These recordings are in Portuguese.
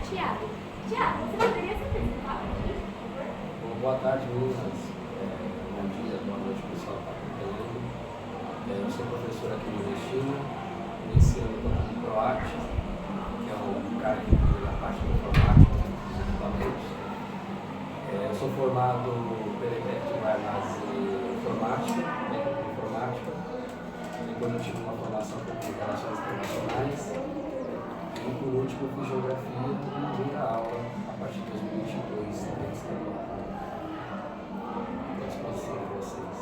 Tiago. Tiago, você poderia se apresentar aqui, por favor? Bom, boa tarde, meninas. Bom dia, boa noite, pessoal que está acompanhando. Eu sou professor aqui no Destino. Nesse ano estou com o PROAT, que é o cara que cuida da parte de informática, dos equipamentos. Eu sou formado pela ETEC de Guarulhos em informática, técnico de informática. Depois eu tive uma formação em relações internacionais. E por último, fiz geografia e dei aula a partir de 2022 também estadual. Estou à disposição de vocês.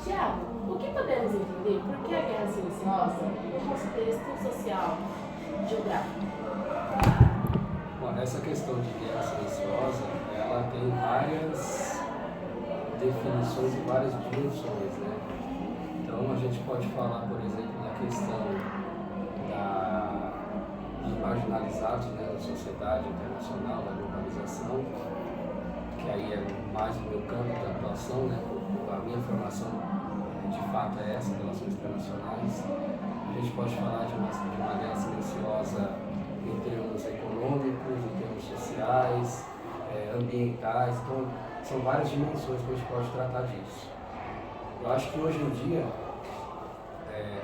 Tiago, o que podemos entender por que a guerra silenciosa no contexto social geográfico? Bom, essa questão de guerra silenciosa, ela tem várias definições e várias dimensões, né? Então a gente pode falar, por exemplo, da questão dos marginalizados, né, da sociedade internacional, da globalização, que aí é mais o meu campo de atuação, né? A minha formação de fato é essa, relações internacionais. A gente pode falar de uma guerra silenciosa em termos econômicos, em termos sociais, ambientais, então são várias dimensões que a gente pode tratar disso. Eu acho que hoje em dia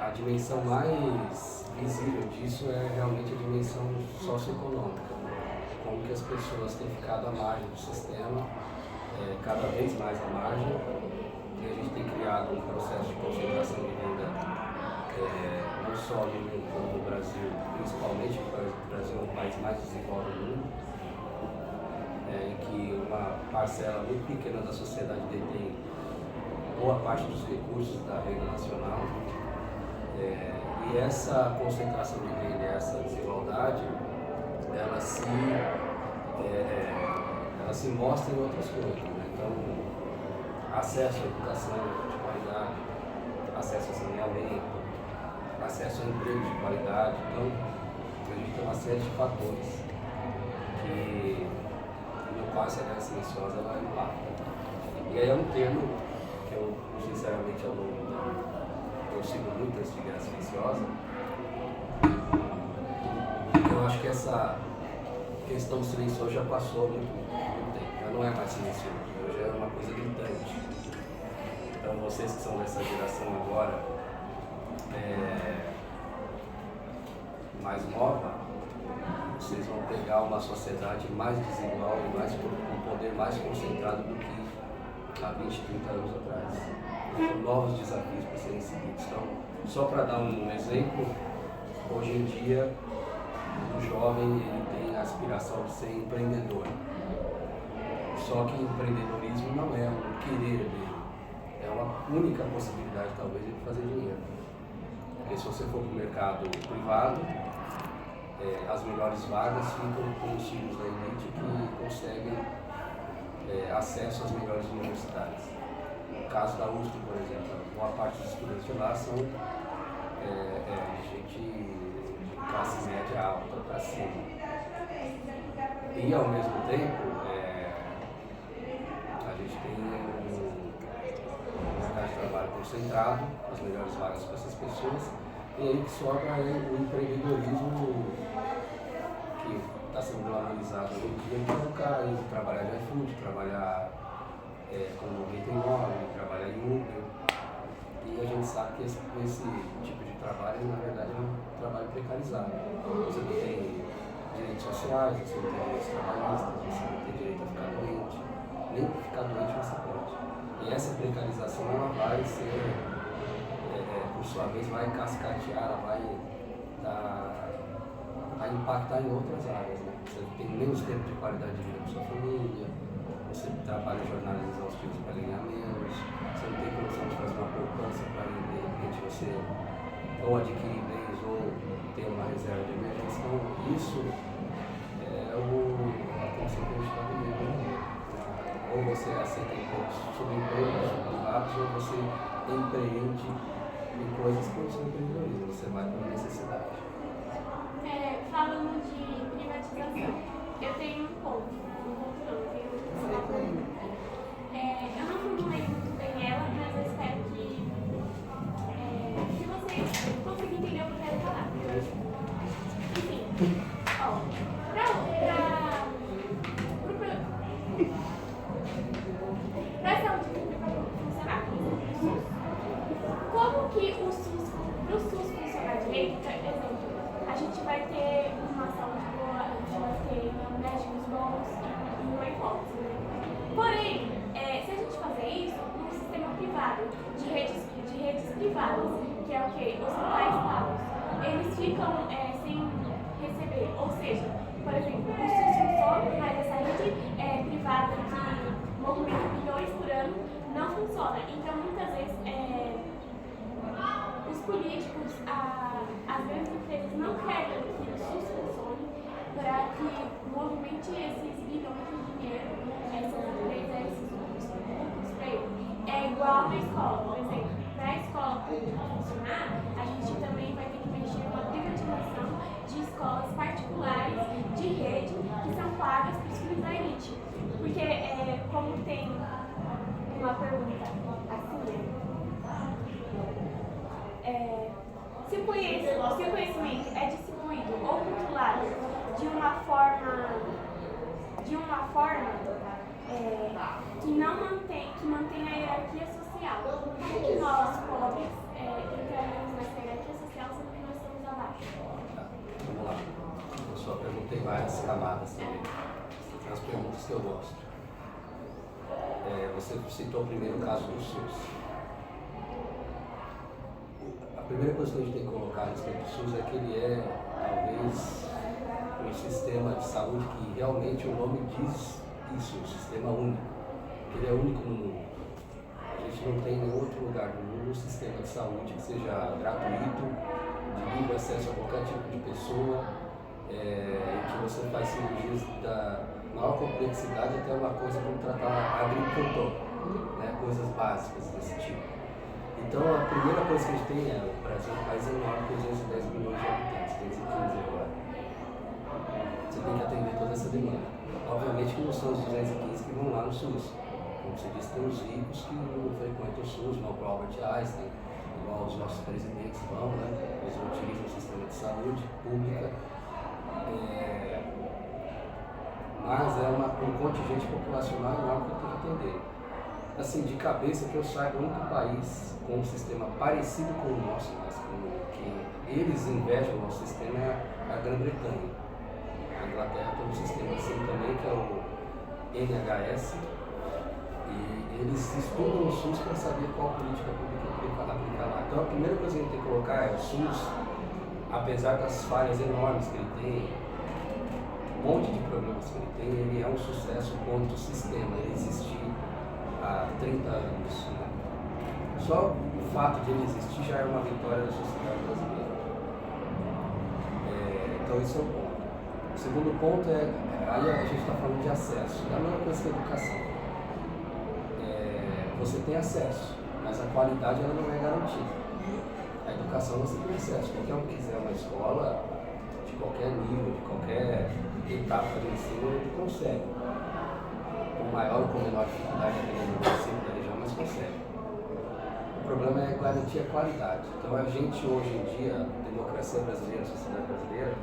a dimensão mais visível disso é realmente a dimensão socioeconômica, como que as pessoas têm ficado à margem do sistema, cada vez mais à margem, e a gente tem criado um processo de concentração de renda, não só no mundo como no Brasil, principalmente porque o Brasil é um país mais desigual do mundo, em que uma parcela muito pequena da sociedade detém boa parte dos recursos da renda nacional. E essa concentração de renda, essa desigualdade, ela se mostra em outras coisas, né? Então, acesso à educação de qualidade, acesso a saneamento, acesso a emprego de qualidade. Então, a gente tem uma série de fatores que, no qual essa guerra silenciosa ela impacta. E aí é um termo que eu, sinceramente, eu sigo muito esse de guerra silenciosa. Eu acho que essa questão silenciosa já passou há muito tempo, já não é mais silencioso, já é uma coisa gritante. Então vocês que são dessa geração agora, mais nova, vocês vão pegar uma sociedade mais desigual e com um poder mais concentrado do que há 20, 30 anos atrás. Novos desafios para serem seguidos. Então, só para dar um exemplo, hoje em dia o jovem ele tem a aspiração de ser empreendedor. Só que empreendedorismo não é um querer dele, é uma única possibilidade talvez de fazer dinheiro. Porque se você for para o mercado privado, as melhores vagas ficam com os filhos da elite que conseguem acesso às melhores universidades. No caso da USP, por exemplo, boa parte dos estudantes de lá são gente de classe média alta para cima. E ao mesmo tempo, a gente tem um mercado de trabalho concentrado, as melhores vagas para essas pessoas, e aí que sobra o empreendedorismo que está sendo glamorizado hoje em dia, que é o cara indo trabalhar de iFood, trabalhar com 99, trabalhar em Uber, e a gente sabe que esse tipo de trabalho, na verdade, é um trabalho precarizado. Você não tem direitos sociais, você não tem direitos trabalhistas, você não tem direito a ficar doente, nem ficar doente você pode. E essa precarização, ela vai ser, por sua vez, vai cascatear, ela vai impactar em outras áreas, né? Você tem menos tempo de qualidade de vida com sua família, você trabalha em jornalismo exaustivo para ganhar menos, você não tem condição de fazer uma poupança para de repente você ou adquirir bens ou ter uma reserva de emergência. Então isso é a condição que a gente está vivendo. Ou você aceita empregos subempregos privados ou você empreende em coisas que não são empreendedorismo, você vai por necessidade. Falando de privatização, eu tenho um ponto não, eu tenho uma pergunta. Eu não formulei muito bem ela, mas eu espero que você consiga entender o que eu quero exemplo, a gente vai ter uma saúde boa, a gente vai ter médicos bons e uma hipótese, né? Porém, se a gente fazer isso num sistema privado, de redes privadas, que é o quê? Hospitais pagos, eles ficam sem receber, ou seja, por exemplo, o SUS funciona, mas essa rede privada que movimenta bilhões por ano não funciona. Então, muitas vezes, os políticos, as grandes empresas não querem que o SUS funcione para que movimente esses bilhões de dinheiro, essas empresas, esses lucros para eles. É igual na escola, por exemplo. Para a escola pública funcionar, a gente também vai ter que mexer com a privatização de escolas particulares de rede que são pagas para os filhos da elite. Porque, como tem uma pergunta assim, se o conhecimento é distribuído ou controlado de uma forma que mantém a hierarquia social, por que nós, pobres, entraremos nessa hierarquia social sendo que nós estamos abaixo? Vamos lá. Eu só perguntei várias camadas também. As perguntas que eu gosto. Você citou primeiro o caso do SUS. A primeira coisa que a gente tem que colocar a respeito do SUS é que ele é, talvez, um sistema de saúde que realmente o nome diz isso, um sistema único. Ele é único no mundo. A gente não tem em nenhum outro lugar do mundo um sistema de saúde que seja gratuito, de livre acesso a qualquer tipo de pessoa, em que você faz cirurgias da maior complexidade até uma coisa como tratar agricultor, né? Coisas básicas desse tipo. Então a primeira coisa que a gente tem é, o Brasil é um país enorme com 210 milhões de habitantes, 215 agora. Você tem que atender toda essa demanda. Obviamente que não são os 215 que vão lá no SUS. Como você disse, tem os ricos que não frequentam o SUS, vão para o Albert Einstein, igual os nossos presidentes vão, né? Eles utilizam o sistema de saúde pública. Mas é um contingente populacional enorme que tem que atender. Assim, de cabeça que eu saiba, o único país com um sistema parecido com o nosso, mas que eles invejam o nosso sistema é a Grã-Bretanha. A Inglaterra tem um sistema assim também, que é o NHS, e eles estudam o SUS para saber qual política pública aplicar lá. Então a primeira coisa que a gente tem que colocar é o SUS, apesar das falhas enormes que ele tem, um monte de problemas que ele tem, ele é um sucesso quanto sistema, ele existiu há 30 anos. Né? Só o fato de ele existir já é uma vitória da sociedade brasileira. Então isso é um ponto. O segundo ponto aí a gente está falando de acesso, é a mesma coisa que a educação. Você tem acesso, mas a qualidade ela não é garantida. A educação você tem acesso, qualquer um que quiser uma escola, de qualquer nível, de qualquer etapa de ensino, ele consegue. Com maior ou com menor dificuldade, dependendo do ensino da região, mas consegue. O problema é garantir a qualidade. Então a gente hoje em dia, a democracia brasileira, a sociedade brasileira,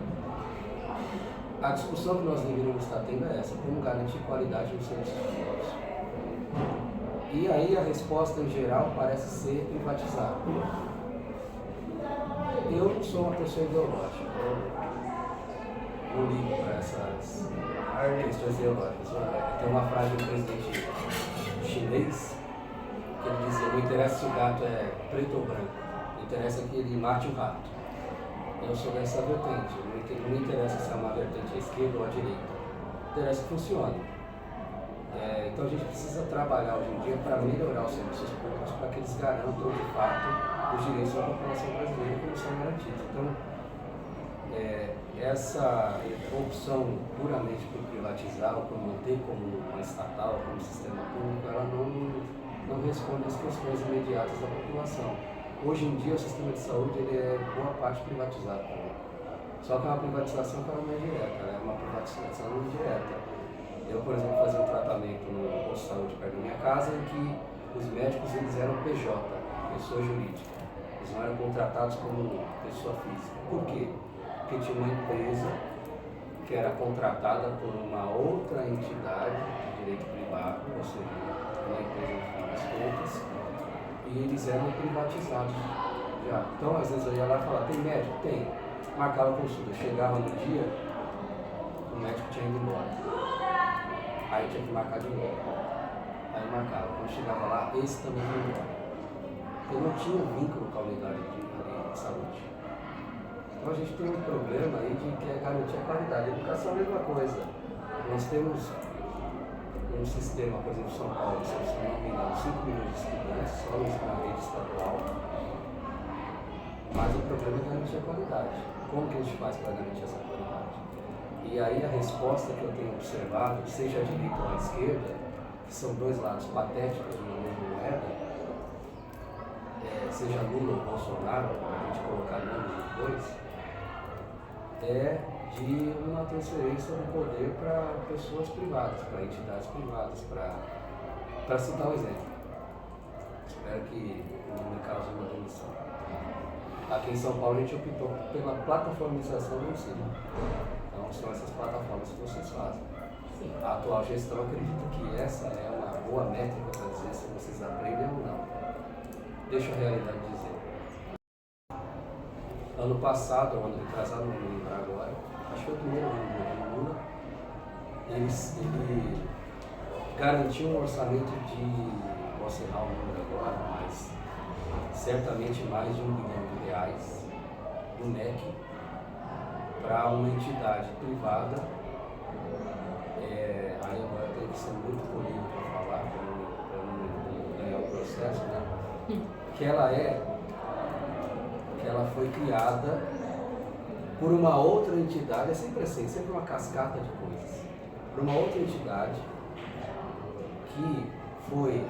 a discussão que nós deveríamos estar tendo é essa, como garantir qualidade nos serviços públicos. E aí a resposta em geral parece ser privatizar. Eu sou uma pessoa ideológica, eu não ligo para essas questões ideológicas. Tem uma frase do presidente chinês que ele dizia: não interessa se o gato é preto ou branco, não interessa que ele mate o rato. Eu sou dessa vertente, não me interessa se é uma vertente à esquerda ou à direita, interessa que funcione. Então a gente precisa trabalhar hoje em dia para melhorar os serviços públicos, para que eles garantam de fato os direitos da população brasileira como são garantidos. Então, essa opção puramente por privatizar ou por manter como uma estatal, como sistema público, ela não responde às questões imediatas da população. Hoje em dia o sistema de saúde ele é boa parte privatizado também. Só que é uma privatização que ela não é direta, ela é uma privatização indireta. Eu, por exemplo, fazia um tratamento no posto de saúde perto da minha casa em que os médicos eles eram PJ, pessoa jurídica. Eles não eram contratados como pessoa física. Por quê? Porque tinha uma empresa que era contratada por uma outra entidade de direito privado, ou seja, uma empresa no final das contas, e eles eram privatizados de já. Então, às vezes eu ia lá e falava, tem médico? Tem. Marcava a consulta. Chegava no dia, o médico tinha ido embora. Aí eu tinha que marcar de novo. Aí eu marcava. Quando chegava lá, esse também ia embora. Eu não tinha vínculo com a unidade de saúde. Então a gente tem um problema aí de que é garantir a qualidade. A educação é a mesma coisa. Nós temos um sistema, por exemplo, em São Paulo, se não me engano, 5 milhões de estudantes, só na rede estadual. Mas o problema é garantir a qualidade. Como que a gente faz para garantir essa qualidade? E aí a resposta que eu tenho observado, seja a direita ou a esquerda, que são dois lados patéticos de uma mesma moeda, seja Lula ou Bolsonaro, para a gente colocar nomes depois, é de uma transferência do poder para pessoas privadas, para entidades privadas, para citar um exemplo. Espero que não me cause uma demissão. Aqui em São Paulo a gente optou pela plataformização do ensino. Então são essas plataformas que vocês fazem. Sim. A atual gestão acredita que essa é uma boa métrica para dizer se vocês aprendem ou não. Deixa a realidade dizer. Ano passado, ano retrasado, não me lembro agora, acho que foi o primeiro ano do governo Lula, ele garantiu um orçamento de, posso errar o número agora, mas certamente mais de R$ 1 bilhão do MEC para uma entidade privada. Aí agora tem que ser muito polido para falar, para não ganhar o processo, né? Que ela foi criada por uma outra entidade, é sempre assim, sempre uma cascata de coisas. Por uma outra entidade que foi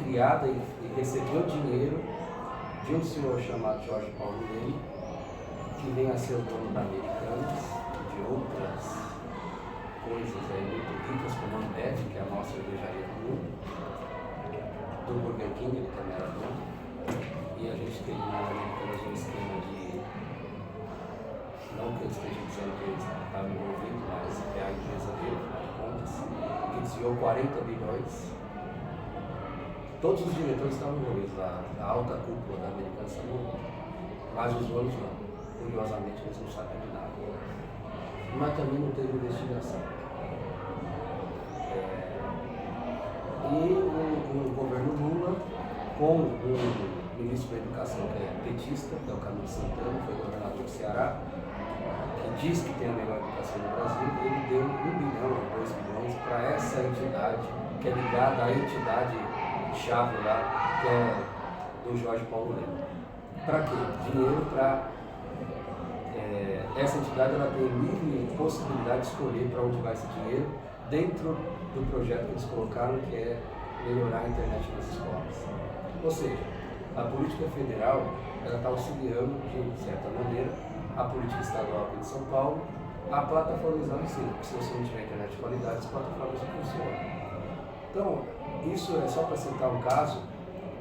criada e recebeu dinheiro de um senhor chamado Jorge Paulo Leme, que vem a ser o dono da Americanas e de outras coisas aí muito ricas, como a Ambev, que é a maior cervejaria do mundo, do Burger King, ele também era dono. E a gente tem na Americanas um esquema de, não que eu esteja dizendo que ele estava envolvido, mas é a empresa dele, afinal de contas, que desviou 40 bilhões. Todos os diretores estavam envolvidos, a alta cúpula da Americanas estava envolvida, mas os donos não. Curiosamente, eles não sabem de nada. Mas também não teve investigação. E o governo Lula, com o ministro da Educação, que é petista, que é o Camilo Santana, foi governador do Ceará, que diz que tem a melhor educação no Brasil, ele deu 1 bilhão ou 2 bilhões para essa entidade, que é ligada à entidade chave lá, que é do Jorge Paulo Leme. Para quê? Dinheiro para... essa entidade ela tem livre possibilidade de escolher para onde vai esse dinheiro, dentro do projeto que eles colocaram, que é melhorar a internet nas escolas. Ou seja, a política federal está auxiliando, de certa maneira, a política estadual aqui de São Paulo a plataformizar o ensino, porque se você não tiver internet de qualidade, as plataformas não funcionam. Então, isso é só para citar um caso,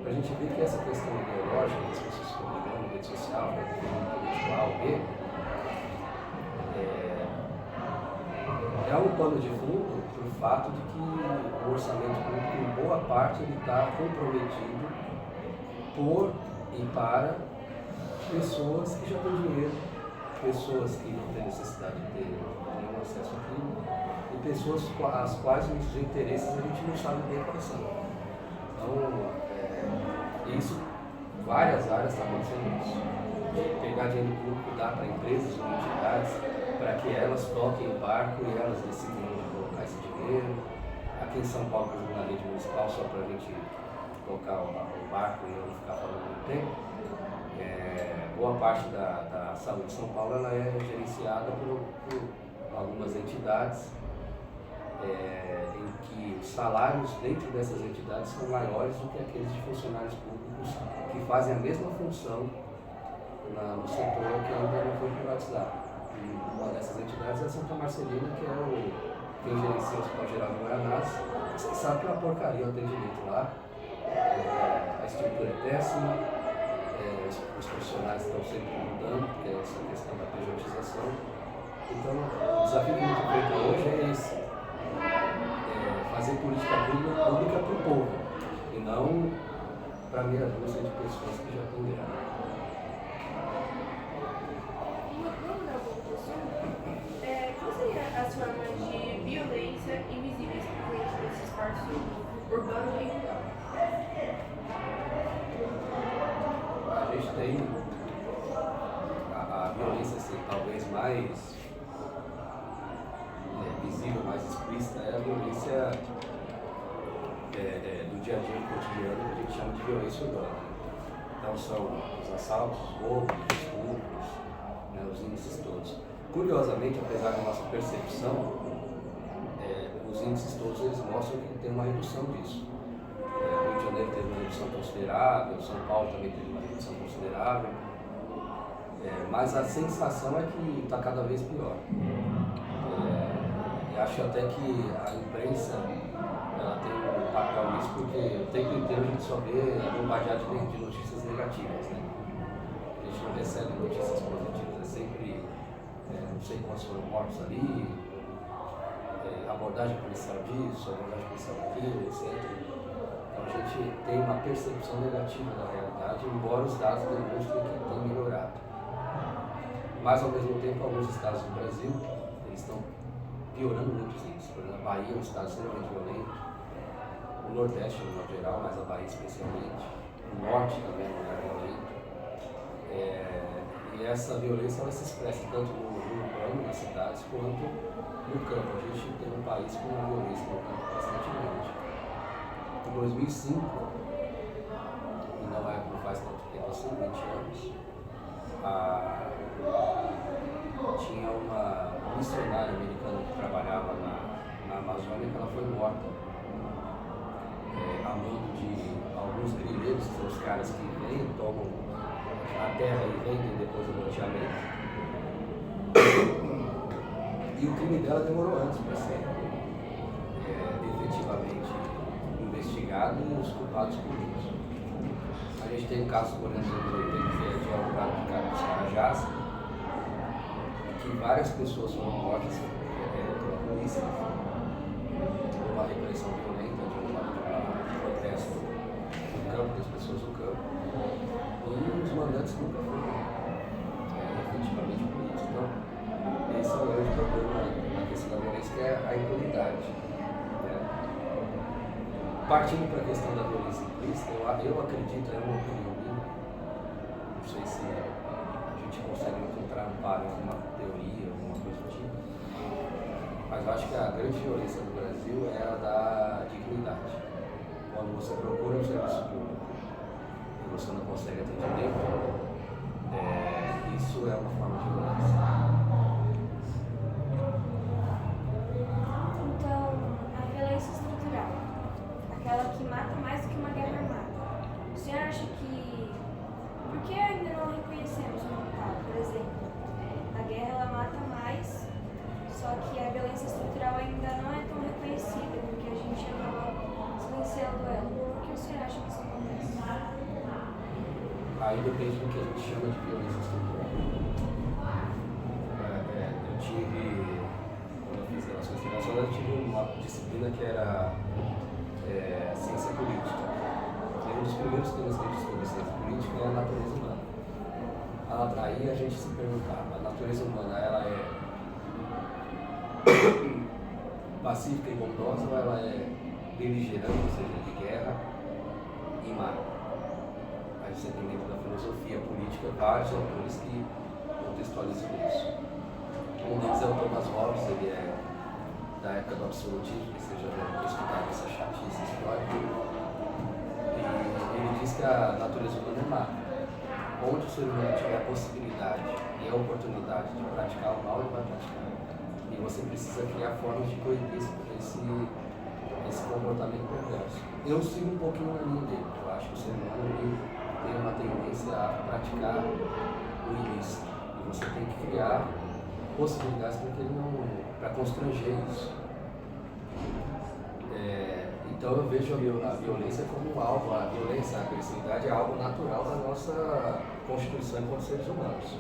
para a gente ver que essa questão ideológica, que as pessoas ficam brigando na rede social, para definir político A ou B, é um pano de fundo para o fato de que o orçamento público, em boa parte, ele está comprometido por e para pessoas que já têm dinheiro, pessoas que não têm necessidade de ter nenhum acesso àquilo, e pessoas às quais os interesses a gente não sabe bem quais são. Então, isso, várias áreas estão acontecendo isso. De pegar dinheiro público, dar para empresas ou entidades, para que elas toquem o barco e elas decidem onde colocar esse dinheiro. Aqui em São Paulo, por exemplo, na rede municipal, só para a gente colocar o barco e eu não ficar falando muito tempo, boa parte da saúde de São Paulo ela é gerenciada por algumas entidades em que os salários dentro dessas entidades são maiores do que aqueles de funcionários públicos que fazem a mesma função no setor que ainda não foi privatizado. E uma dessas entidades é a Santa Marcelina, que é quem gerencia o Hospital Geral de Guaraná. Vocês sabem que é uma porcaria o atendimento lá. A estrutura é péssima, os profissionais estão sempre mudando, porque é essa questão da pejotização. Então, o desafio que a gente enfrenta hoje é esse: fazer política pública para o povo, e não para meia dúzia de pessoas que já estão ganhando. as formas de violência invisíveis presentes nesse espaço urbano e rural. A gente tem a violência assim, talvez mais visível, mais explícita, é a violência do dia a dia cotidiano, que a gente chama de violência urbana. Então são os assaltos, os roubos, os estupros, né, os índices todos. Curiosamente, apesar da nossa percepção, os índices todos eles mostram que tem uma redução disso. O Rio de Janeiro teve uma redução considerável, São Paulo também teve uma redução considerável, mas a sensação é que está cada vez pior. E acho até que a imprensa ela tem um papel nisso, porque o tempo inteiro a gente só vê bombardeado de notícias negativas, né? A gente não recebe notícias positivas, é sempre não sei quantos foram mortos ali, abordagem policial disso, abordagem policial daquilo, etc. Então a gente tem uma percepção negativa da realidade, embora os dados demonstrem que tem melhorado. Mas ao mesmo tempo, alguns estados do Brasil eles estão piorando muito os índices. Por exemplo, a Bahia é um estado extremamente violento, o Nordeste no modo geral, mas a Bahia especialmente, o Norte também é um lugar violento. E essa violência ela se expressa tanto no urbano, nas cidades, quanto no campo. A gente tem um país com uma violência no campo bastante grande. Em 2005, e não faz tanto tempo assim, 20 anos, tinha uma missionária americana que trabalhava na Amazônia, que ela foi morta a mando de alguns grileiros, que são os caras que vêm, tomam a terra e vendem depois do loteamento. E o crime dela demorou anos para ser efetivamente investigado e os culpados punidos. A gente tem um caso, por exemplo, que é de Alvorada dos Carajás, que várias pessoas foram mortas pela polícia, uma repressão violenta de protesto no campo, das pessoas no campo, e os mandantes nunca foram efetivamente punidos. Então, esse é o grande problema na questão da violência, que é a impunidade. Partindo para a questão da violência implícita, eu acredito, é uma opinião minha, não sei se a gente consegue encontrar amparo em alguma teoria, alguma coisa do tipo, mas eu acho que a grande violência no Brasil é a da dignidade. Quando você procura um serviço público e você não consegue atendimento, isso é uma forma de violência. Então, a violência estrutural, aquela que mata mais do que uma guerra armada, o senhor acha que... Por que ainda não reconhecemos como tal? Por exemplo, a guerra ela mata mais, só que a violência estrutural ainda não é tão reconhecida, porque a gente acaba silenciando ela. Por que o senhor acha que isso acontece? Aí depende do que a gente chama de violência estrutural. Eu tive, quando eu fiz relações internacionais, eu tive uma disciplina que era ciência política. E um dos primeiros temas que a gente estuda em ciência política é a natureza humana. Aí a gente se perguntava, a natureza humana ela é pacífica e bondosa ou ela é beligerante, ou seja, de guerra e má? Aí você tem dentro da filosofia política vários autores que contextualizam isso. Um deles é o Thomas Hobbes, ele é da época do absolutismo, que seja estudar essa chatice histórica. E ele diz que a natureza humana é má. Onde o ser humano tiver a possibilidade e a oportunidade de praticar o mal, ele vai praticar. E você precisa criar formas de coibir esse comportamento perverso. Eu sigo um pouquinho na linha dele. Eu acho que o ser humano ele tem uma tendência a praticar o ilícito. E você tem que criar possibilidades para constranger isso. Então eu vejo a violência como algo, a violência, a agressividade é algo natural da nossa constituição enquanto seres humanos.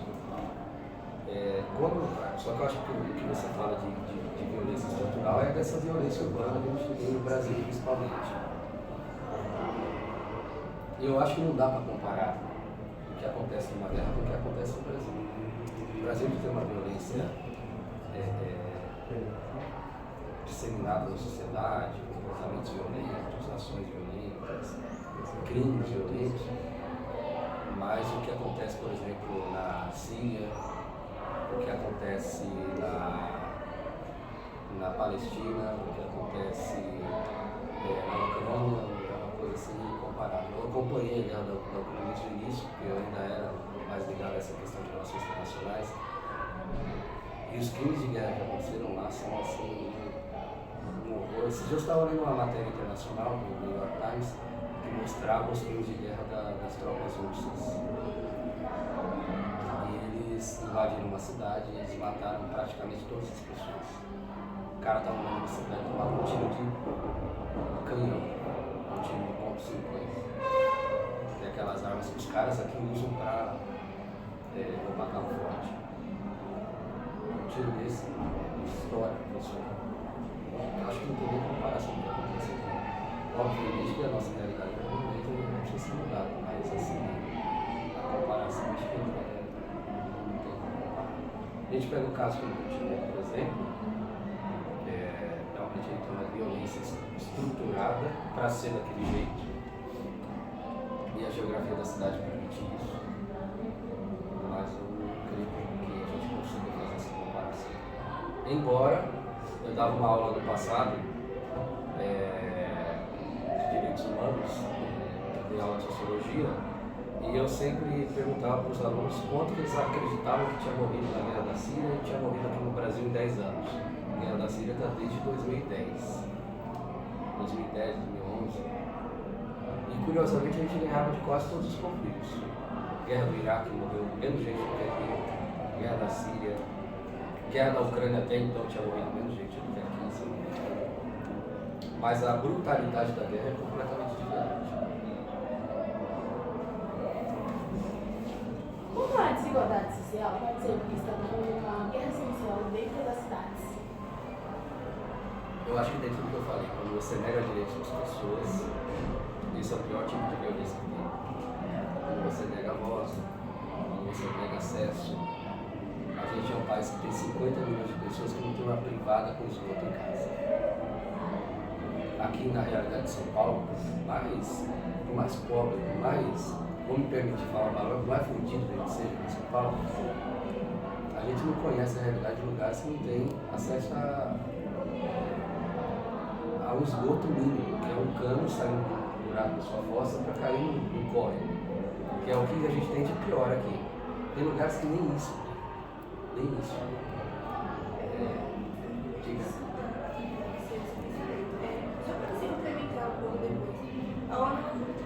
Só que eu acho que o que você fala de violência estrutural é dessa violência urbana que a gente tem no Brasil principalmente. Eu acho que não dá para comparar o que acontece numa guerra com o que acontece no Brasil. O Brasil tem uma violência disseminado na sociedade, comportamentos violentos, ações violentas, crimes violentos, mas o que acontece, por exemplo, na Síria, o que acontece na Palestina, o que acontece na Ucrânia, é uma coisa assim incomparável. Eu acompanhei a guerra da Ucrânia desde o início, porque eu ainda era mais ligado a essa questão de relações internacionais. E os crimes de guerra que aconteceram lá são assim, um horror. Esses dias eu estava lendo uma matéria internacional do New York Times que mostrava os crimes de guerra das tropas russas. E eles invadiram uma cidade e eles mataram praticamente todas as pessoas. O cara estava andando na bicicleta, tomava um tiro de canhão, um tiro de ponto .50. Que é aquelas armas que os caras aqui usam para roubar carro forte. Um tiro desse estoura a pessoa. Eu acho que não tem nem comparação com o que acontece aqui. Obviamente que a nossa realidade é não precisa ser mudada, mas assim, a comparação acho que não tem como comparar. A gente pega o caso do Rio de Janeiro, por exemplo, realmente ele tem uma violência estruturada para ser daquele jeito. E a geografia da cidade permite isso. Mas eu creio que a gente consiga fazer essa comparação. Embora eu dava uma aula no passado de direitos humanos, de aula de sociologia, e eu sempre perguntava para os alunos quanto que eles acreditavam que tinha morrido na Guerra da Síria e tinha morrido aqui no Brasil em 10 anos. A Guerra da Síria está desde 2010. 2010, 2011. E curiosamente a gente ganhava de quase todos os conflitos. Guerra do Iraque morreu menos gente do que aqui. Guerra da Síria. Guerra da Ucrânia até então tinha morrido menos gente do que aqui. Mas a brutalidade da guerra é completamente diferente. Como a desigualdade social pode ser vista como uma guerra social dentro das cidades? Eu acho que dentro do que eu falei, quando você nega direitos às pessoas, isso é o pior tipo de violência que tem. Quando você nega a voz, quando você nega acesso. A gente é um país que tem 50 milhões de pessoas que não tem uma privada com esgoto em casa. Aqui na realidade de São Paulo, por mais pobre, por mais, vou me permitir falar uma palavra, por mais fudido que a gente seja aqui em São Paulo, a gente não conhece a realidade de lugares que não tem acesso a um esgoto mínimo, que é um cano saindo do buraco da sua fossa para cair no córrego, que é o que a gente tem de pior aqui. Tem lugares que nem isso, nem isso. Diga. Só para você complementar um pouco depois. A ONU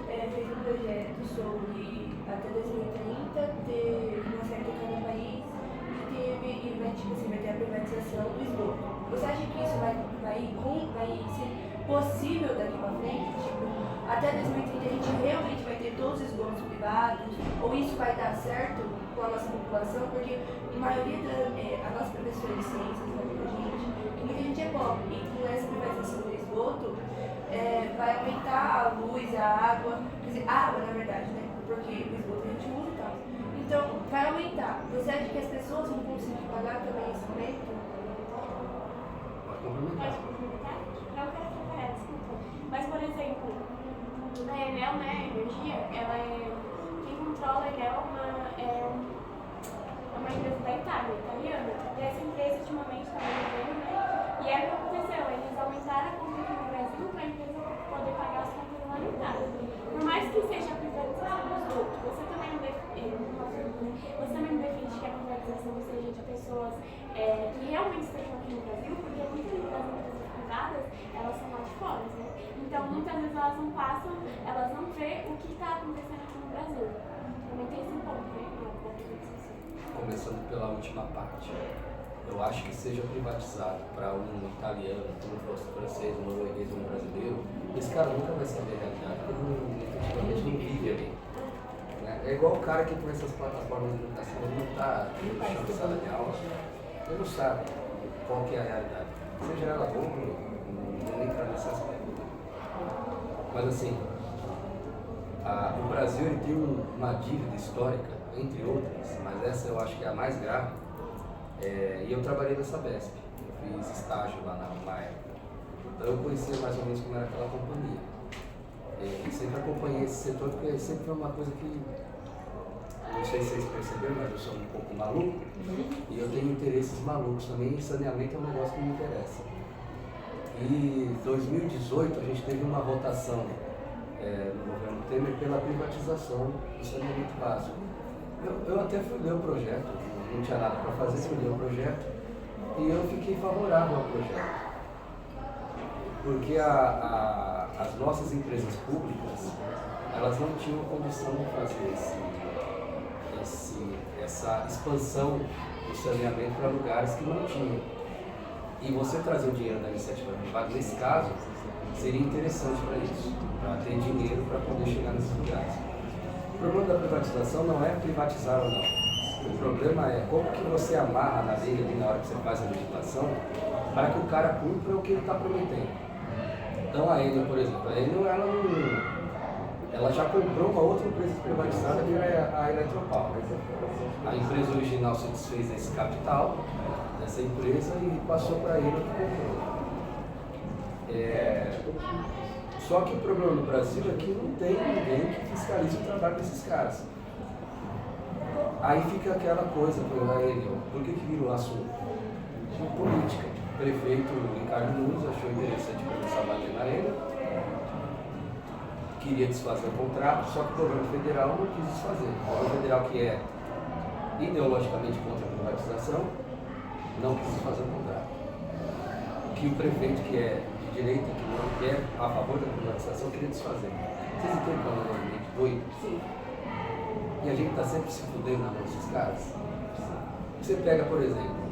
fez um projeto sobre até 2030 ter uma certa em cada país e vai ter a privatização do esgoto. Você acha que isso vai ser possível daqui para frente? Tipo, até 2030 a gente realmente vai ter todos os esgotos privados? Ou isso vai dar certo com a nossa população? Porque a maioria a nossa professora de ciências falou pra gente que muita gente é pobre e com essa privatização do esgoto vai aumentar a luz, a água, quer dizer, a água na verdade, né? Porque o esgoto a gente usa e tal. Então, vai aumentar. Você acha que as pessoas vão conseguir pagar também esse aumento? Pode complementar. Pode complementar? Não quero atrapalhar, desculpa. Mas, por exemplo, a Enel, né, a energia, quem controla a Enel é uma empresa da Itália, italiana. E essa empresa, ultimamente, está vendendo, né? E aí o que aconteceu? Eles aumentaram a conta aqui no Brasil para a empresa poder pagar as contas lá na Itália. Por mais que seja a privatização do esgoto, você também não defende que a privatização seja de pessoas que realmente estejam aqui no Brasil, porque muitas das empresas privadas, elas são lá de fora, né? Então, muitas vezes elas não passam, elas não vê o que está acontecendo aqui no Brasil. Também tem esse ponto, né? Começando pela última parte. Eu acho que seja privatizado para um italiano, como fosse francês, um norueguês ou um brasileiro, esse cara nunca vai saber a realidade, porque ele efetivamente não vive ali. Né? É igual o cara que com essas plataformas de educação, ele não está no chão de sala de aula, ele não sabe qual que é a realidade. Seja ela boa, não nem para nessa pergunta. Mas assim, o Brasil ele tem uma dívida histórica, entre outras, mas essa eu acho que é a mais grave. E eu trabalhei nessa Sabesp. fiz estágio lá na época. Então eu conhecia mais ou menos como era aquela companhia. E sempre acompanhei esse setor porque sempre foi uma coisa que, não sei se vocês perceberam, mas eu sou um pouco maluco e eu tenho interesses malucos também, e saneamento é um negócio que me interessa. E em 2018 a gente teve uma votação no governo Temer pela privatização do saneamento básico. Eu até fui ler o projeto, não tinha nada para fazer, fui ler o projeto e eu fiquei favorável ao projeto. Porque as nossas empresas públicas, elas não tinham condição de fazer essa expansão do saneamento para lugares que não tinham. E você trazer o dinheiro da iniciativa privada, nesse caso, seria interessante para isso, para ter dinheiro para poder chegar nesses lugares. O problema da privatização não é privatizar ou não. O problema é como que você amarra na lei ali na hora que você faz a legislação para que o cara cumpra o que ele está prometendo. Então a Enel, por exemplo, a Enel ela já comprou uma outra empresa privatizada que é a Eletropaulo. A empresa original se desfez desse capital, dessa empresa, e passou para a Enel que comprou. Só que o problema no Brasil é que não tem ninguém que fiscalize o trabalho desses caras. Aí fica aquela coisa, por que virou assunto? Política. O prefeito Ricardo Nunes achou interessante começar a bater na Enel, queria desfazer o contrato, só que o governo federal não quis desfazer. O governo federal, que é ideologicamente contra a privatização, não quis desfazer o contrato. Que o prefeito, que é de direita, que não é a favor da privatização, queria desfazer. Vocês entendem qual é o movimento doido? Sim. E a gente está sempre se fudendo na mão desses caras. Você pega, por exemplo,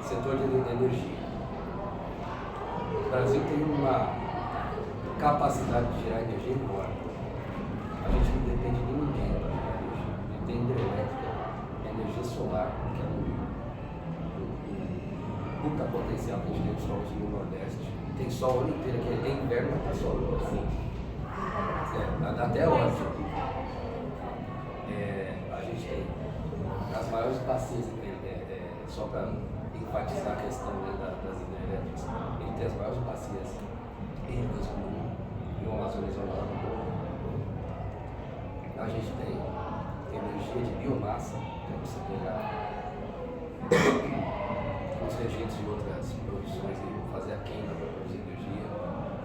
setor de energia. O Brasil tem uma capacidade de gerar energia enorme. A gente não depende de ninguém para gerar energia. A gente tem hidrelétrica, energia solar, que é um puta potencial que a gente tem sol no Nordeste. Tem sol o ano inteiro, que é inverno, mas tá sol. Até hoje. A gente tem as maiores bacias, só para enfatizar a questão das hidrelétricas, ele tem as maiores bacias hídricas do mundo, e o Amazonas é o maior do mundo. A gente tem energia de biomassa, que é você pegar os reagentes de outras produções e fazer a queima para produzir energia.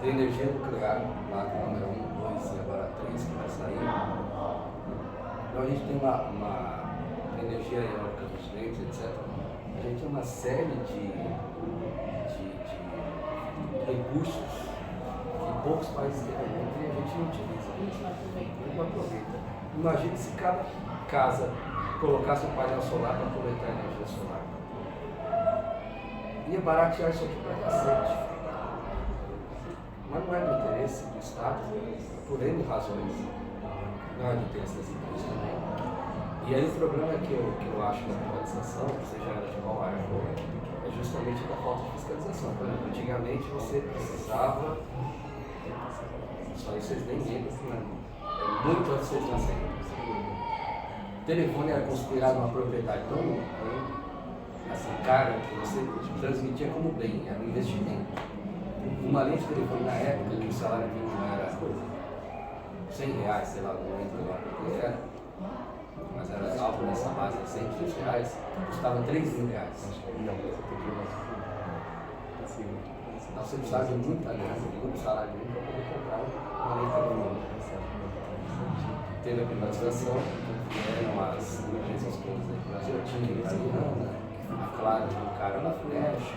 Tem energia nuclear, lá com o número 1, 2 e agora 3 que vai sair. Então a gente tem uma energia eólica dos ventos, etc. A gente tem uma série de recursos que poucos países têm no mundo e a gente não utiliza. A gente não aproveita. Imagine se cada casa colocasse um painel solar para aproveitar a energia solar. Ia baratear isso aqui para cacete. Mas não é do interesse do Estado, por N razões. Não é do interesse das empresas também. E aí o problema que eu acho na privatização, seja ela de qual área for, é justamente da falta de fiscalização. Por exemplo, antigamente você precisava, só isso vocês nem lembram, muito antes de vocês nascerem. O telefone era considerado uma propriedade tão assim, cara, que você transmitia como bem, era um investimento. Uma linha de telefone na época, que o salário mínimo era R$100, sei lá, não lembro lá o que era, mas era alto nessa base, R$100, custava R$3.000. Então você precisava de muita grana, de muito salário mínimo para poder comprar uma linha de telefone. Teve a privatização, eram as empresas todas do Brasil, tinha a Italiana, a Claro, o cara da Flash,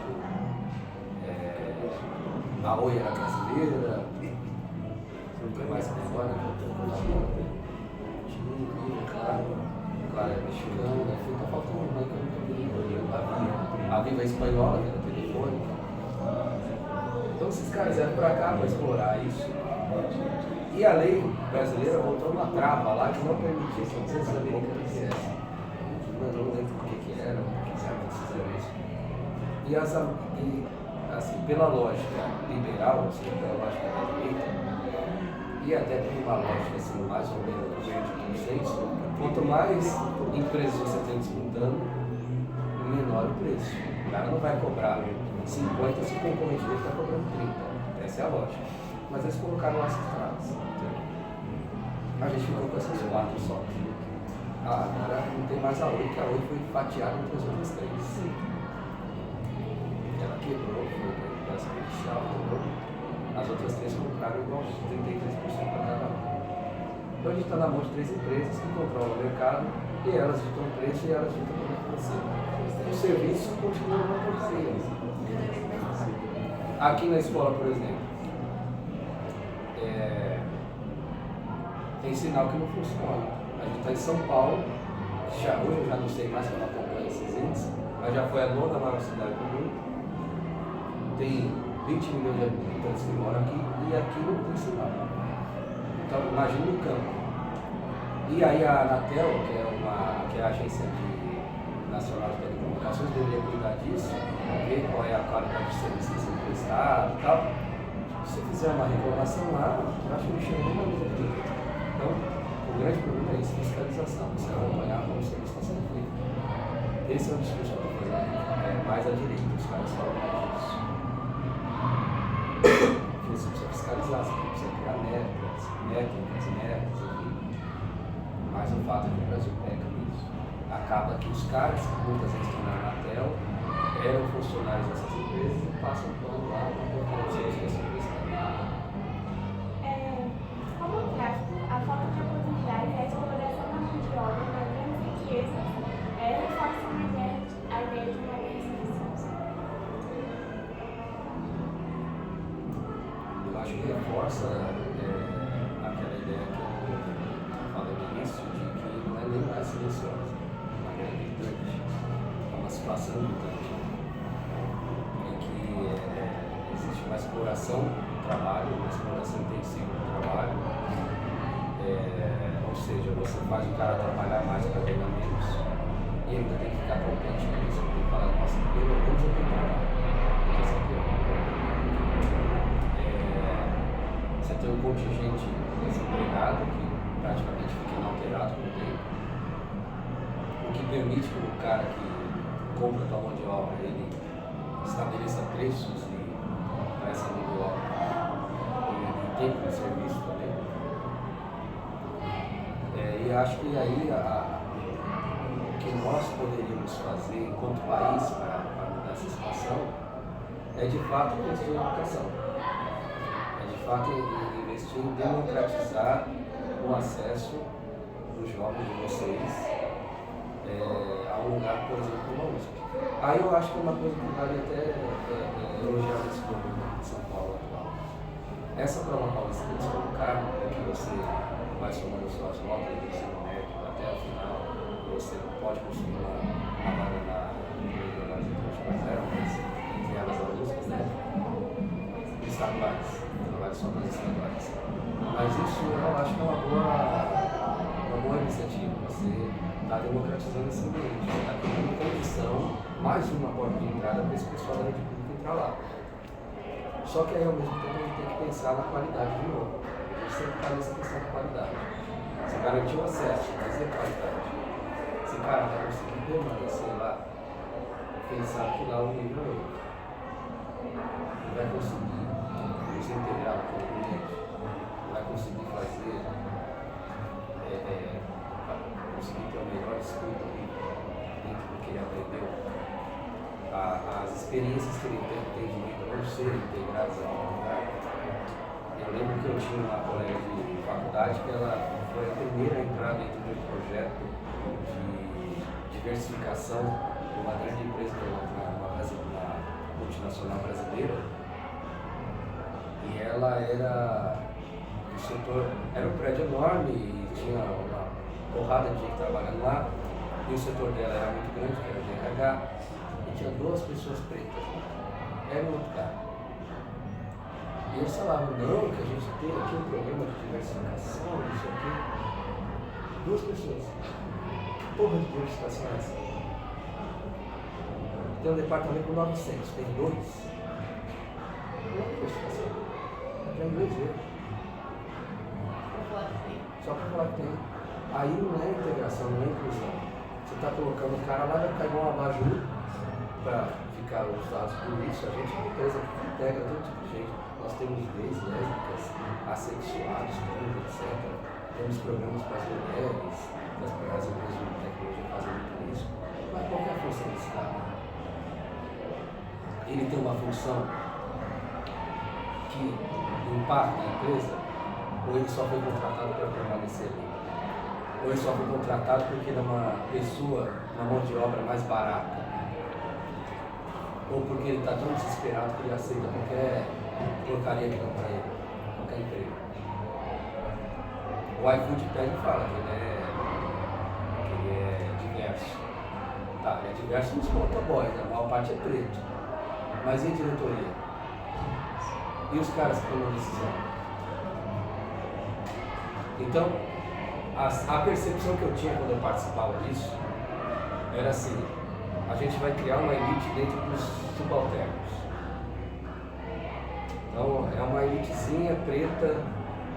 a Oi era brasileira, não tem mais agora, Claro é mexicana, fica faltando uma que eu não tô a Viva espanhola, que era telefônica. Então esses caras vieram para cá para explorar isso. E a lei brasileira botou uma trava lá que não permitia que as empresas americanas fizessem. Não lembro por que era, por que era fizeram isso. E assim, pela lógica liberal, ou seja, pela lógica da direita, e até por uma lógica assim, mais ou menos de consenso, quanto mais empresas você tem disputando, menor o preço. cara não vai cobrar 50 se o concorrente dele está cobrando 30. Essa é a lógica. Mas eles colocaram lá essas travas. A gente ficou com essas 4 só. Agora não tem mais a Oi, que a Oi foi fatiada entre as outras 3. Ela quebrou, foi para a educação judicial, quebrou. As outras 3 compraram igualmente, 33% para cada uma. Então a gente está na mão de 3 empresas que controlam o mercado e elas ditam o preço e elas ditam como é que vai ser. O serviço continua uma porcaria. Aqui na escola, por exemplo, tem sinal que não funciona. A gente está em São Paulo, hoje eu já não sei mais como acompanha esses índices, mas já foi a 9ª maior cidade do mundo. Tem 20 milhões de habitantes que moram aqui e aqui não tem sinal. Então, imagina no campo. E aí a Anatel, que é a Agência Nacional de Telecomunicações, deveria cuidar disso, ver qual é a qualidade de serviço que está sendo prestado e tal. Se você fizer uma reclamação lá, eu acho que não chega nem na mesa de direito. Então, o grande problema é isso, fiscalização, você acompanhar como o serviço está sendo feito. Esse é o discurso que eu estou fazendo, mais à direita, os caras falam mais disso. Você precisa fiscalizar, você precisa criar métricas, enfim. Mas o fato é que o Brasil peca nisso. Acaba que os caras, que muitas vezes estão na Anatel, eram funcionários dessas empresas e passam o plano lá para poder ser prestado. Como o tráfico, a falta de oportunidade e a exploração da mão de obra nas grandes empresas reforçam a ideia de uma lei insuficiente. Eu acho que reforça aquela ideia que eu falei no início, de que não é nem mais silenciosa, mas é gritante. É uma situação gritante, em que existe uma exploração do trabalho, uma exploração intensiva do trabalho. Ou seja, você faz o cara trabalhar mais para ganhar menos e ainda tem que ficar contente com isso, tem que falar, nossa, pelo menos eu tenho trabalho. Isso aqui, você tem um contingente desempregado que praticamente fica inalterado com o tempo, o que permite que o cara que compra a tua mão de obra ele estabeleça preços para essa mão de obra e tempo de serviço também. E acho que aí o que nós poderíamos fazer enquanto país para mudar essa situação é de fato investir em educação. É de fato investir em democratizar o acesso dos jovens de vocês a um lugar, por exemplo, como a USP. Aí eu acho que é uma coisa que vale até elogiar nesse governo de São Paulo atual. Essa prova paulista que eles colocaram é que você vai somando suas notas do ensino médio até o final, você pode conseguir uma vaga na universidade, mas eram entre elas a USP, né? Estaduais, trabalho só nas estaduais. Mas isso eu acho que é uma boa iniciativa, você está democratizando esse ambiente, está criando condição, mais uma porta de entrada para esse pessoal da rede pública entrar lá. Só que aí ao mesmo tempo a gente tem que pensar na qualidade de novo. A gente sempre está nessa questão da qualidade. Você garantiu o acesso, mas e a qualidade? Esse cara vai conseguir permanecer lá, pensar que lá o nível é outro. Ele vai conseguir se integrar com o cliente, vai conseguir fazer, conseguir ter a melhor escuta dentro do que ele aprendeu. As experiências que ele tem de vida vão ser integradas à comunidade. Eu lembro que eu tinha uma colega de faculdade que ela foi a primeira a entrar dentro de um projeto de diversificação de uma grande empresa, uma multinacional brasileira. E ela era do setor, era um prédio enorme e tinha uma porrada de gente trabalhando lá. E o setor dela era muito grande, que era de RH. Tinha 2 pessoas pretas lá, era um outro cara. E eles falavam, não, que a gente tem aqui um programa de diversificação, não sei o quê. 2 pessoas. Que porra de diversificação é essa? Tem um departamento com 900, tem 2. Não é diversificação. Tem 2 vezes. Só para falar que tem. Aí não é integração, não é inclusão. Você está colocando o cara lá, vai cair um abajur para verificar os dados políticos, a gente é uma empresa que integra todo tipo de gente. Nós temos gays, lésbicas, assexuados, trans, etc. Temos programas para as mulheres, para as empresas de tecnologia fazem muito isso. Mas qual que é a função desse cara? Ele tem uma função que impacta a empresa, ou ele só foi contratado para permanecer ali? Ou ele só foi contratado porque ele é uma pessoa, uma mão de obra mais barata? Ou porque ele está tão desesperado que ele aceita qualquer porcaria que dá para ele, qualquer emprego? O iFood pede e fala que ele é diverso. Tá, ele é diverso nos motoboys, a maior parte é preto. Mas e a diretoria? E os caras que tomam decisão? Então, a percepção que eu tinha quando eu participava disso era assim: a gente vai criar uma elite dentro dos subalternos. Então, é uma elitezinha preta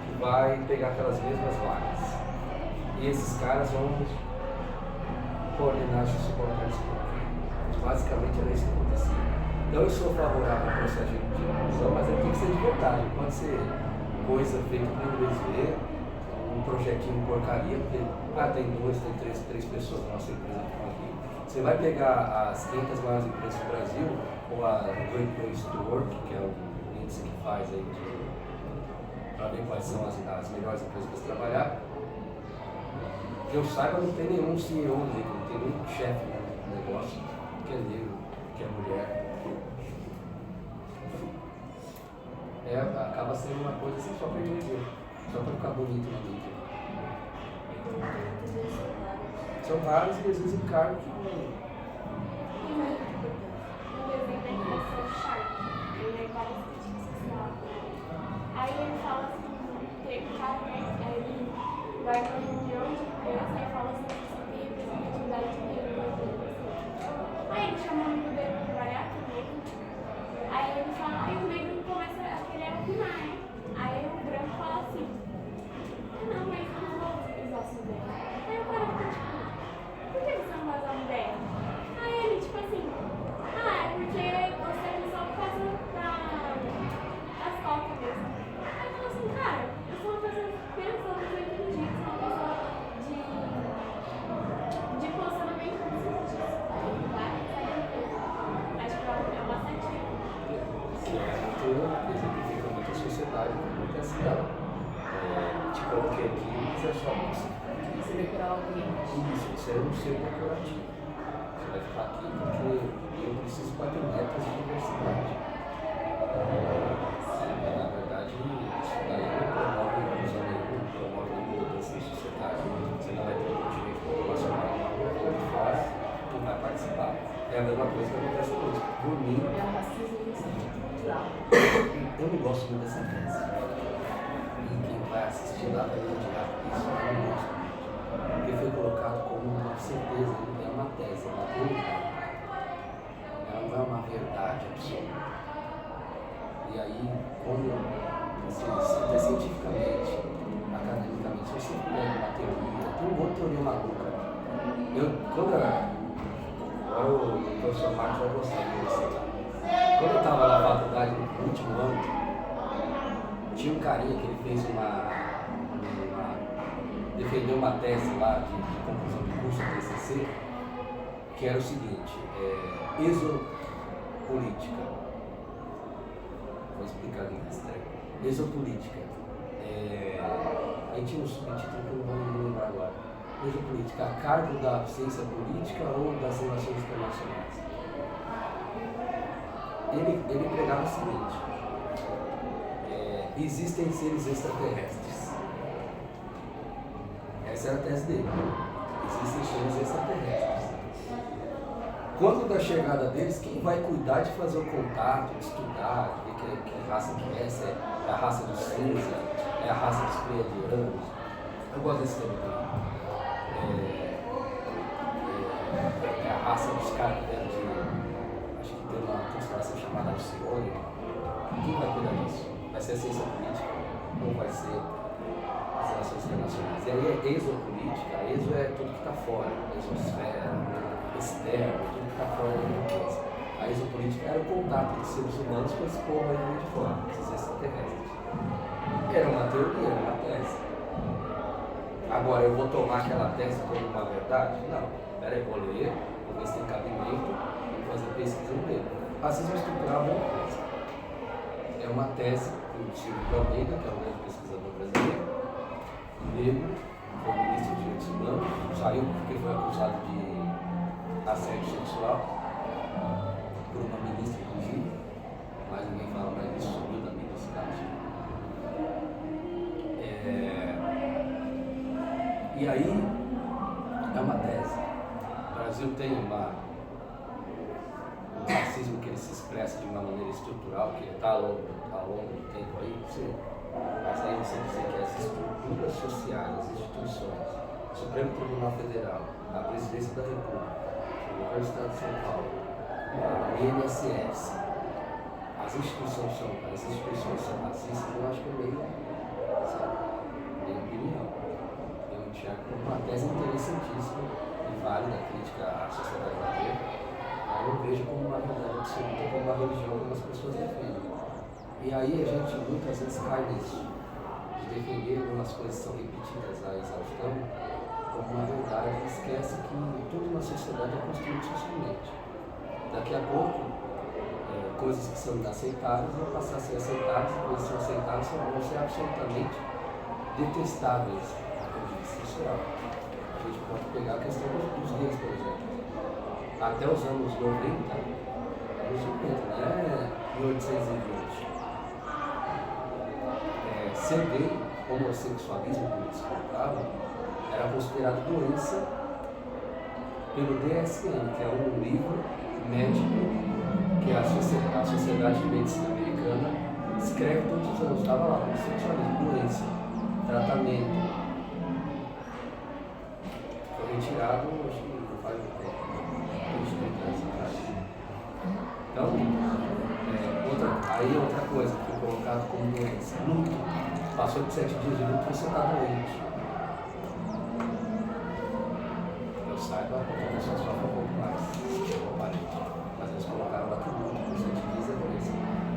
que vai pegar aquelas mesmas vagas. E esses caras vão coordenar esses subalternos. Basicamente era isso que acontecia. Então, eu sou favorável ao processo de inclusão, mas ele tem que ser de verdade. Não pode ser coisa feita para o inglês ver, um projetinho porcaria, porque tem duas, tem três pessoas na nossa empresa que estão aqui. Você vai pegar as 500 maiores empresas do Brasil, ou a Great Place to Work, que é o índice que faz aí para ver quais são as melhores empresas para se trabalhar. Que eu saiba, não tem nenhum CEO, não tem nenhum chefe no negócio que é negro, que é mulher. Acaba sendo uma coisa assim só para ele, só para ficar bonito na mídia. São vários e às vezes o cargo que não. Um desenho da criação Shark, ele é várias críticas sociais. Aí ele fala assim, tem um cara, né? Aí ele vai para uma reunião de empresa e fala assim, você tem representatividade de negro. Aí ele chama o amigo dele para trabalhar, que é negro. Aí ele fala, aí o negro começa a querer opinar, né? Aí o branco fala assim, não, mas eu não vou usar sua ideia. Aí o cara fica tipo, por que você não vai usar uma ideia? Aí ele tipo assim, é porque você é só por causa das cotas mesmo. Aí eu falo assim, cara, eu sou uma pessoa pensando, eu entendi que sou uma pessoa de posicionamento como você disse. Acho que é uma sativa. Que é muito, exemplifica muito a sociedade, muito a cidade. Te coloquei aqui, mas é só isso. Você decorar o cliente. Isso é um ser decorativo. Você vai ficar aqui porque eu preciso bater metas de diversidade. Na verdade, isso daí não promove inclusão nenhuma, não promove nenhuma mudança na sociedade. Você não vai ter um direito populacional, não vai de fora, não vai participar. É a mesma coisa que acontece hoje. Por mim, É o racismo estrutural. eu não gosto muito dessa tese. E quem vai assistir lá vai odiar isso, eu não gosto. Porque foi colocado como uma certeza, não é uma tese, é uma teoria. Ela não é uma verdade absoluta. E aí, como assim, até cientificamente, academicamente, se você pega uma teoria, tem um monte de teoria maluca. Agora o professor Marcos vai gostar disso. Quando eu estava na faculdade, no último ano, tinha um carinha que ele fez defendeu uma tese lá de conclusão de curso, TCC, que era o seguinte, exopolítica. Vou explicar aqui nesse treco. Exopolítica. Aí tinha um subtítulo que eu não vou me lembrar agora. Exopolítica, a cargo da ciência política ou das relações internacionais. Ele pregava o seguinte: existem seres extraterrestres. Essa era a tese dele. Existem seres extraterrestres. Quando da chegada deles, quem vai cuidar de fazer o contato, de estudar, de ver que raça que é essa? É a raça dos cinza? É a raça dos pleiadianos? Eu gosto desse tema também. É a raça dos caras que vieram de... Acho que tem uma constelação chamada Alcione. Quem vai cuidar disso? Vai ser a ciência política? Ou vai ser as relações internacionais? E aí é exopolítica. Exo é tudo que está fora. Exosfera, externo, tudo que está fora da coisa. A exopolítica era o contato dos seres humanos com esse povo aí de fora, esses extraterrestres. Era uma teoria, era uma tese. Agora, eu vou tomar aquela tese como uma verdade? Não. Peraí, vou ler, vou ver se tem cabimento, vou fazer pesquisa no meio. Racismo estrutural é uma coisa. É uma tese do Silvio Almeida, que é um grande pesquisador brasileiro, negro, foi ministro de Direitos Humanos, saiu porque foi acusado de assédio sexual por uma ministra, inclusive, mas ninguém fala mais disso, subiu da mídia esse caso. E aí, é uma tese. O Brasil tem um racismo que ele se expressa de uma maneira estrutural, que ele está ao longo do tempo aí, sim. Mas aí você dizer que as estruturas sociais, as instituições, o Supremo Tribunal Federal, a Presidência da República, o Governo do Estado de São Paulo, o INSS, as instituições são racistas, eu acho que é meio, sabe, minha opinião. Eu enxergo como uma tese interessantíssima e válida crítica à sociedade brasileira, mas eu vejo como uma verdade absoluta, como uma religião, como as pessoas defendem. E aí a gente muitas vezes cai nisso, de defender algumas coisas que são repetidas à exaustão como uma verdade e esquece que tudo na sociedade é construído socialmente. Daqui a pouco, coisas que são inaceitáveis vão passar a ser aceitadas, e coisas que são aceitáveis vão ser absolutamente detestáveis do ponto de vista social. A gente pode pegar a questão dos gays, por exemplo. Até os anos 90, não é 1820. Ser gay, homossexualismo, como eles colocavam, era considerado doença pelo DSM, que é um livro médico que a Sociedade de Medicina Americana escreve todos os anos. Estava lá, homossexualismo, doença, tratamento. Foi retirado, acho que não faz um tempo, 20 anos atrás. Então, outra coisa que foi colocado como doença, luto. Passou de 7 dias de luto, você está doente. Eu saiba, a pessoa sofre um pouco mais, mas eles colocaram lá que luto por 7 dias é doença.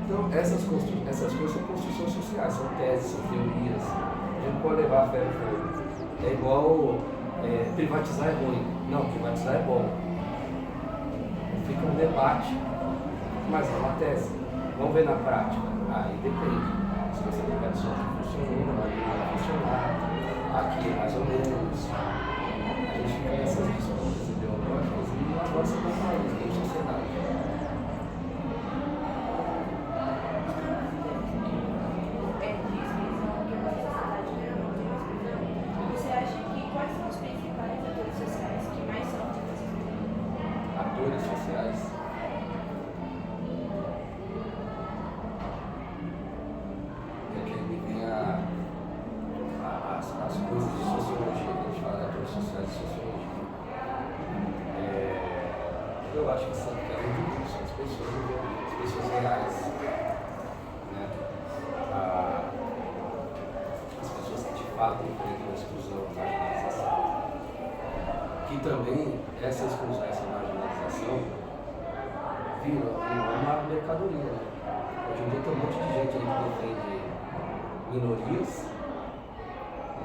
Então, essas coisas são construções sociais, são teses, são teorias. A gente pode levar a fé em fogo. É igual privatizar é ruim. Não, privatizar é bom. Fica um debate, mas é uma tese. Vamos ver na prática. Aí depende. Se você privatizou que funcionou, ali não vai funcionar. Aqui é mais ou menos. A gente fica nessas disputas ideológicas e não avança com o país, nem sociedade. Você acha que quais são os principais atores sociais que mais sofrem com essas coisas? Atores sociais? As coisas de sociologia, que a gente fala de atores sociais e sociologia. Eu acho que são muito isso, as pessoas reais. Né? As pessoas que de fato enfrentam a exclusão, a marginalização. Que também essa exclusão, essa marginalização virou uma mercadoria. Né? Hoje em dia tem um monte de gente aí que defende minorias,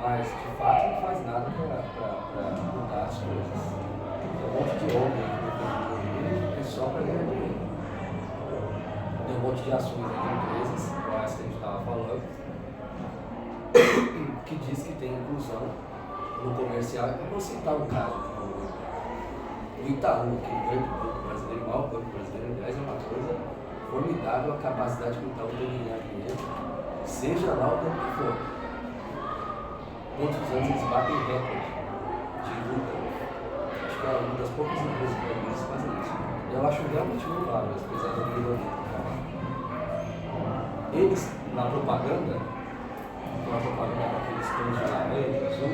mas de fato não faz nada para mudar as coisas. Tem um monte de homem que defende minorias, é só para ganhar dinheiro. Tem um monte de ações de empresas, como essa que a gente estava falando, que diz que tem inclusão no comercial. Eu vou citar um caso, o Itaú, que é o grande banco brasileiro, o maior banco brasileiro, aliás, é uma coisa formidável a capacidade que o Itaú tem de ganhar dinheiro, seja lá o tempo que for. Todos os anos eles batem recorde de lucro. Acho que é uma das poucas empresas brasileiras que fazem isso. Eu acho realmente louvável, apesar da ironia. Eles, na propaganda com aqueles tons de laranja, azul,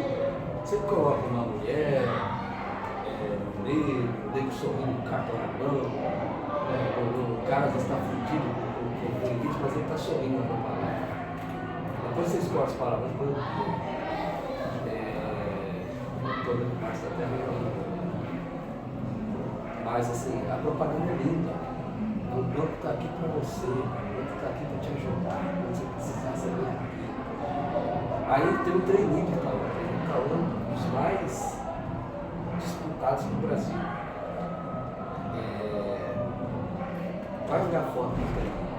sempre colocam uma mulher, um negro sorrindo com cartão na mão, o cara às vezes está fudido com o limite, mas ele está sorrindo na propaganda. Depois você escolhe as palavras, toda a parte da terra. Mas assim, a propaganda é linda. o banco está aqui para você, o banco está aqui para te ajudar, quando você precisar, você vem aqui. Aí tem o trainee do Itaú, o Itaú é um dos mais disputados no Brasil. Vai olhar a foto do trainee.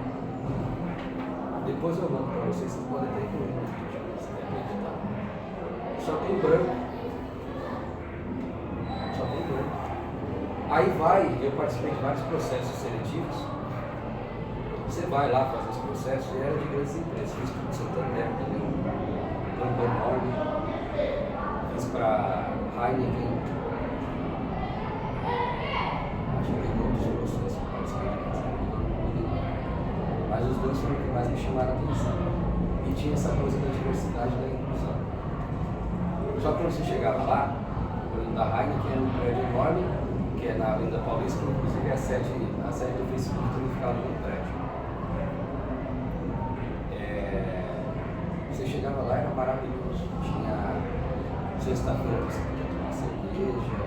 Depois eu mando para vocês podem ter que ver. Só tem branco. Só tem branco. Aí eu participei de vários processos seletivos. Você vai lá fazer os processos e era de grandes empresas. Fiz para o Santander também, Banco Enorme, fiz para Heineken. Acho que tem outros processos que participei de. Mas os dois foram os que mais me chamaram a atenção. E tinha essa coisa da diversidade da inclusão. Só que quando você chegava lá, por exemplo, da Heineken era um prédio enorme, que é na Avenida Paulista, que inclusive a sede do Facebook também ficava no prédio. Você chegava lá, era maravilhoso. Tinha sexta-feira você podia tomar cerveja,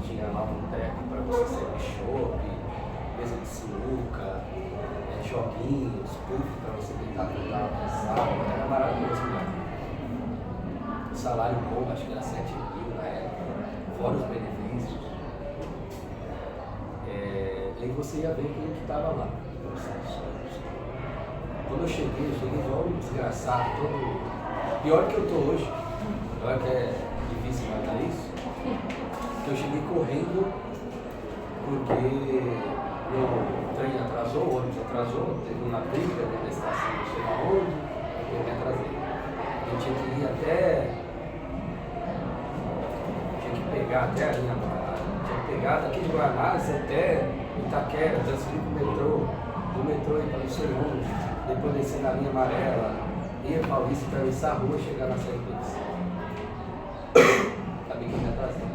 tinha lá um teco para você servir chopp, mesa de sinuca, joguinhos, puff para você tentar cantar na sala, era maravilhoso mesmo. O salário bom, acho que era 7 mil na época, fora os benefícios. E aí você ia ver quem que estava lá. Quando eu cheguei igual um desgraçado, todo pior que eu estou hoje. Olha que é difícil imaginar isso. Que eu cheguei correndo porque meu trem atrasou, o ônibus atrasou, teve uma briga dentro da estação, não sei aonde, eu me atrasei. Eu tinha que ir tinha que pegar até a linha Guaraná, tinha que pegar daqui de Guaraná até Itaquera, transferir para o metrô, do metrô ir para não sei onde, depois descer na linha amarela, ir para Paulista, atravessar a rua e chegar na CPC. Acabei que me atrasei.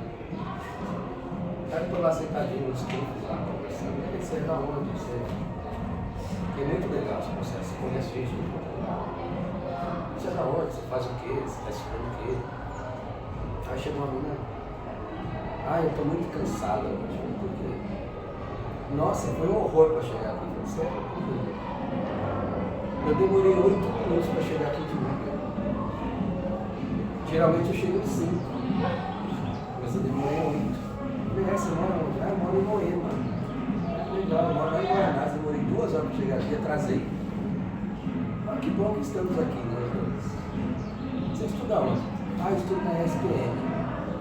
Aí eu estou lá sentadinho nos grupos lá, conversando, e você da onde? É muito legal esse processo, você conhece gente muito legal. Você é da onde? Você faz o quê? Você está estudando o quê? Aí chegou uma menina, eu estou muito cansada hoje, porque nossa, foi um horror para chegar aqui, foi sério, eu demorei 8 minutos para chegar aqui de Uber. Geralmente eu chego em 5, mas eu demorei 8. Você mora onde? Eu moro em Moema. Legal, eu moro lá em Guaraná, demorei 2 horas para chegar aqui, atrasei. Mas que bom que estamos aqui, né, Você estuda onde? Eu estudo na SPM.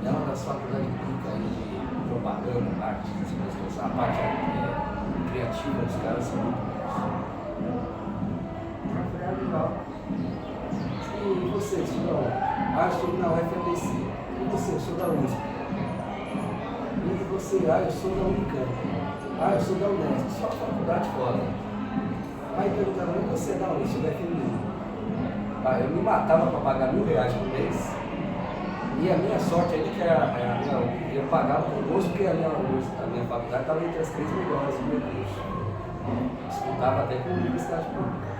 É uma das faculdades públicas aí de propaganda, marketing, a parte criativa dos caras são muito bons. Legal. E você estuda onde? Eu estudo na UFABC. E você, eu sou da USP. E você, eu sou da Unicamp. Eu sou da Unesp. Só faculdade fora. Aí perguntaram, e você é da onde? Eu sou da FMI. Eu me matava para pagar R$1.000 por mês. E a minha sorte ainda que eu pagava com gosto, porque a minha faculdade estava entre as 3 melhores do meu curso. Disputava até com a universidade pública.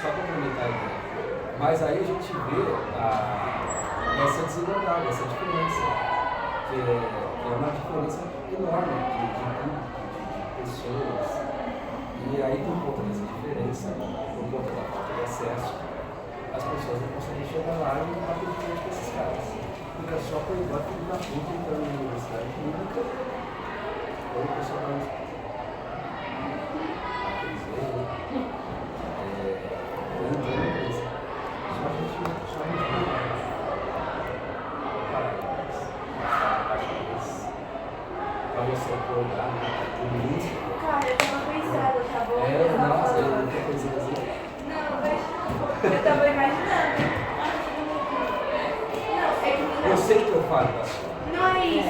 Só complementar a ideia. Mas aí a gente vê essa desigualdade, essa diferença, que é uma diferença enorme de pessoas. E aí, por conta dessa diferença, por conta da falta de acesso, as pessoas não conseguem chegar lá e não bater de frente com esses caras. Fica só por igual tudo na puta, entrando na universidade pública, ou o pessoal da aqueles veem, só a gente para você acordar, tudo isso. Cara, eu tava pensando, tá bom? Nossa, eu não tô pensando assim. Não, mas eu tava imaginando. Não, é que eu sei que eu falo da sua. Não é isso.